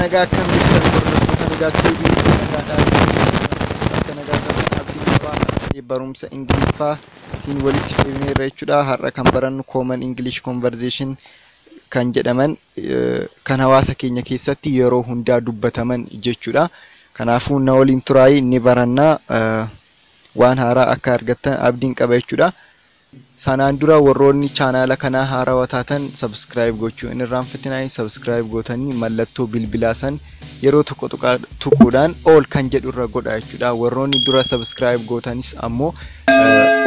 nagaa akkam jirtan hordoftoota nagaa TV nagaadhaan barumsa Ingiliffaatiin walitti dhufeerra jechuudha. Har'a kan barannu Common English Conversation kan jedhaman kan hawaasa keenya keessatti yeroo hundaa dubbataman jechuudha. Kanaafuu na waliin turaay ni barannaa waan haaraa akka argattan abdiin qaba jechuudha. Sanaan dura warroonni channel kana haarawaa taatan subscribe gochuu hin irraanfatinaa. Subscribe gootanii mallattoo bilbilaa san yeroo tokko tuquudhaan all kan jedhu irra godhaa jechuudha. Warroonni dura subscribe gootanis ammoo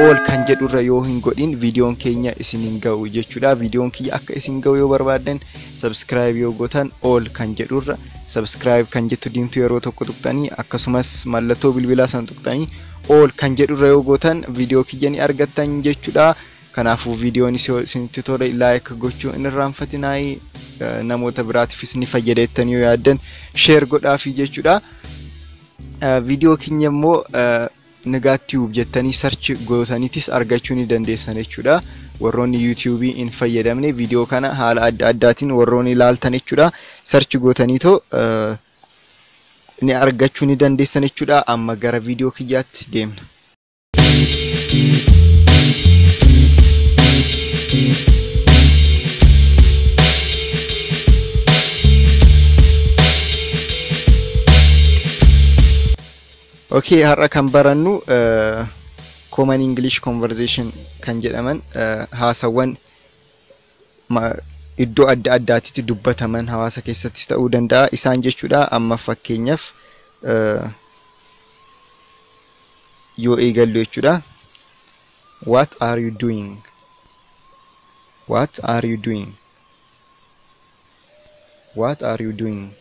all kan jedhu irra yoo hin godhin videoon keenya isin hin ga'u jechuudha. Videoon kiyya akka isin ga'u yoo barbaadan subscribe yoo gootan all kan jedhu irra subscribe kan jettu diimtu yeroo tokko tuqtanii akkasumas mallattoo bilbilaa san tuqtanii all kan jedhu irra yoo gootan video kiyya ni argattan jechuudha. Kanaafuu videoon isinitti tole like gochuu hin irraanfatinaa. Namoota biraatiifis ni fayyadaatan yoo yaaddan share godhaafi jechuudha. Video keenya immoo Nagaatiyuub jettanii search gootaniitis argachuu ni dandeessan jechuudha. Warroonni YouTube in fayyadamne video kana haala adda addaatiin warroonni ilaaltan jechuudha. Search gootaniitoo ni argachuu ni dandeessan jechuudha. Amma gara video kiyyaatti deemna. Okay, har'a kan barannu Common English Conversation kan jedhaman haasawwan iddoo adda addaatitti dubbataman hawaasa keessattis ta'uu danda'a isaan jechuudha. Amma fakkeenyaaf yoo eegallu jechuudha. What are you doing? What are you doing? What are you doing?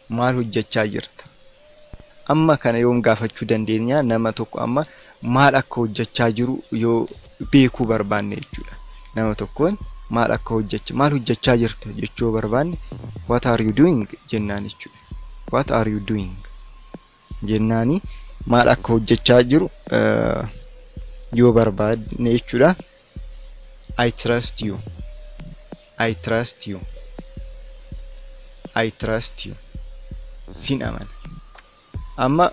Maal hojjechaa jirta? Amma kana yoom gaafachuu dandeenya nama tokko amma maal akka hojjechaa jiru yoo beekuu barbaanne jechuudha. Nama tokkoon maal hojjechaa jirta jechuu barbaanne what are you doing jennaan jechuudha. What are you doing jennaani maal akka hojjechaa jiru yoo barbaanne jechuudha. I trust you. I trust you. I trust you. Sin amana. Amma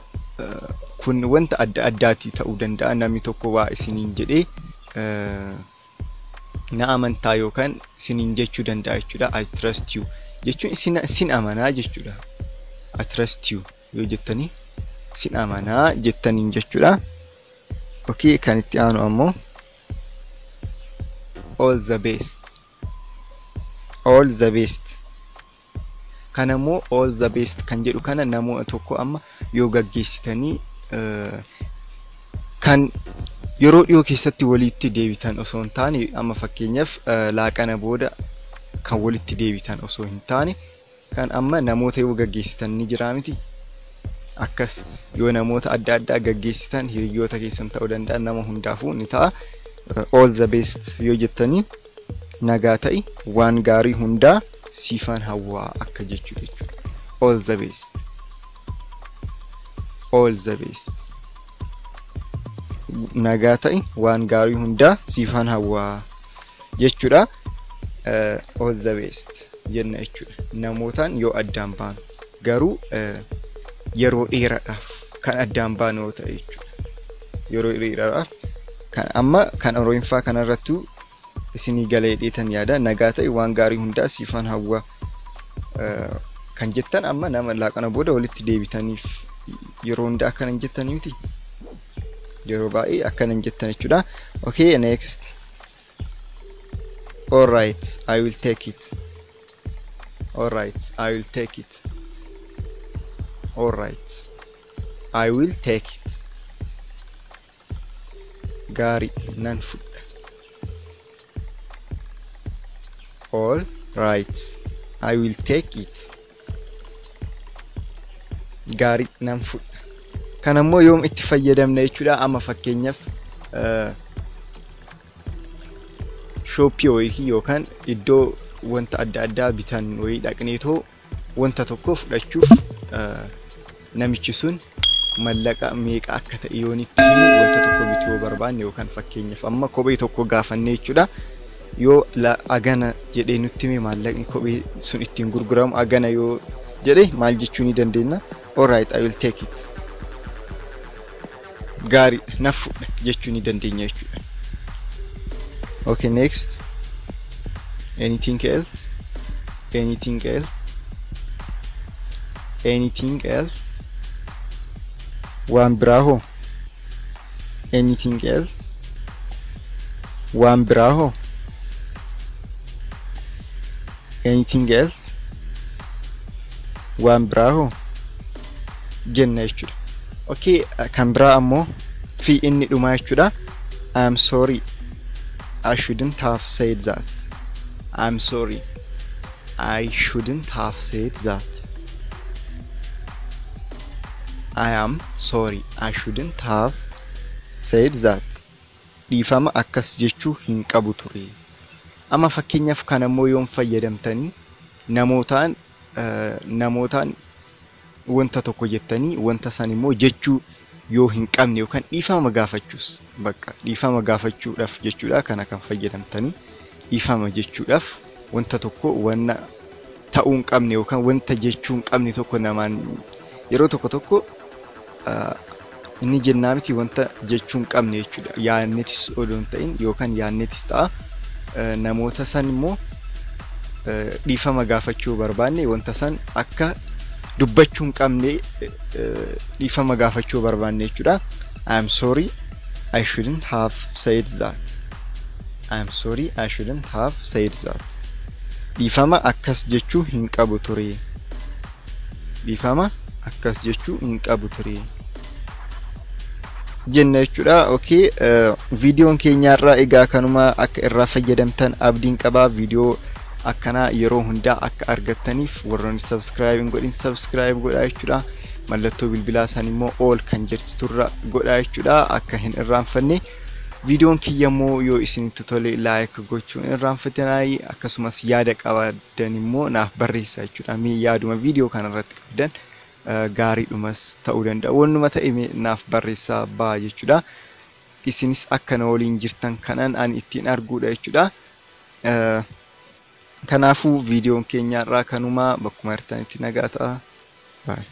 kun wanta adda addaati ta'uu danda'a. Namni tokko waa isiniin jedhee na amantaa yookaan isiniin jechuu danda'a jechuudha. I trust you jechuun sin amanaa jechuudha. I trust you yoo jettanii sin amanaa jettaniin jechuudha. Okay, kan itti aanu ammoo all the best. All the best. Kanammoo all the best kan jedhu kana namoota tokko amma yoo gaggeessitanii kan yeroo dhiyoo keessatti walitti deebitan osoo hin taane amma fakkeenyaaf laaqana booda kan walitti deebitan osoo hin taane kan amma namoota yoo gaggeessitan ni jira miti. Akkas yoo namoota adda addaa gaggeessitan hiriyoota keessan ta'uu danda'a nama hundaafuu ni ta'a. All the best yoo jettanii nagaa ta'i waan gaarii hundaa siifan hawaa akka jechuu jechuudha. All the best. All the best. Nagaa ta'i waan gaarii hundaa siifan hawaa jechuudha. All the best jenna jechuudha. Namootaan yoo addaan baanu garuu yeroo dheeraadhaaf kan addaan baanu yoo ta'e jechuudha. Yeroo dheeraadhaaf kan amma kan oroinfaa kanarrattuu isinii galee dheetan yaada nagaa ta'e waan gaarii hundaa siifan hawwa kan jettan amma nama laaqana booda walitti deebitaniif yeroo hundaa akkanan jettanii miti. Yeroo baay'ee akkanan jettan jechuudha. Okay, next. All right, I will take it. All right, I will take it. All right, I will take it. Gaarii nan fudha. All right, I will take it. Gaarii nan fudha. Kanammoo yoom itti fayyadamna jechuudha. Amma fakkeenyaaf shooppii wayii yookaan iddoo wanta adda addaa bitan wayii dhaqneetoo wanta tokko fudhachuuf namichi sun mallaqa meeqa akka ta'e yoonitti wanta tokko bituu barbaanne yookaan fakkeenyaaf amma kophee tokko gaafanne jechuudha. yoo la agana jedhee nutti hime maallaqni kophee sun ittiin gurguramu agana yoo jedhe maal jechuu ni dandeenya? Alright, I will take it. Gaarii na fudha jechuu ni dandeenya jechuudha. Okay, next. Anything else? Anything else? Anything else? Waan biraa hoo? Anything else? Waan biraa hoo? Anything else? Waan biraa hoo? Jenna jechuudha. Okay, kan biraa ammoo fi inni dhumaa jechuudha. I'm sorry. I shouldn't have said that. I'm sorry. I shouldn't have said that. I am sorry. I shouldn't have said that. Dhiifama akkas jechuu hin qabu ture. Amma fakkeenyaaf kan ammoo yoon fayyadamtanii namootaan wanta tokko jettanii wanta san immoo jechuu yoo hin qabne yookaan dhiifama gaafachuus bakka dhiifama gaafachuudhaaf jechuudha kana kan fayyadamtanii dhiifama jechuudhaaf wanta tokko wanna ta'uu hin qabne yookaan wanta jechuu hin qabne tokko namaan yeroo tokko inni jennaa miti wanta jechuu hin qabne jechuudha yaannetis odoon ta'in yookaan yaannetis ta'a namoota san immoo dhiifama gaafachuu barbaanne wanta san akka dubbachuu hin qabne dhiifama gaafachuu barbaanne jechuudha. I'm sorry, I shouldn't have said that. I'm sorry, I shouldn't have said that. Dhiifama akkas jechuu hin qabu ture. Dhiifama akkas jechuu hin qabu ture. Jenna jechuudha. Okay, viidiyoon keenyaarraa egaa kanuma akka irraa fayyadamtan abdiin qabaa. Viidiyoo akkana yeroo hundaa akka argattaniif warroonni subscribe godhin subscribe godhaa jechuudha. Mallattoo bilbilaa san immoo all kan jirtu turra godhaa jechuudha akka hin irraanfanne. Viidiyoon kiyyammoo yoo isinitti tole like gochuun irraanfatinaa akkasumas yaada qabdan immoo naaf barreessaa jechuudha. Mee yaaduma viidiyoo kanarratti qabdan gaariidhumas ta'uu danda'a. Wannuma ta'e naaf barreessaa baa jechuudha. Isinis akkana waliin jirtan kanan ani ittiin arguudha jechuudha. Kanaafuu viidiyoon keenyaarraa kanuma bakkuma jirtanitti nagaa ta'a. Bye.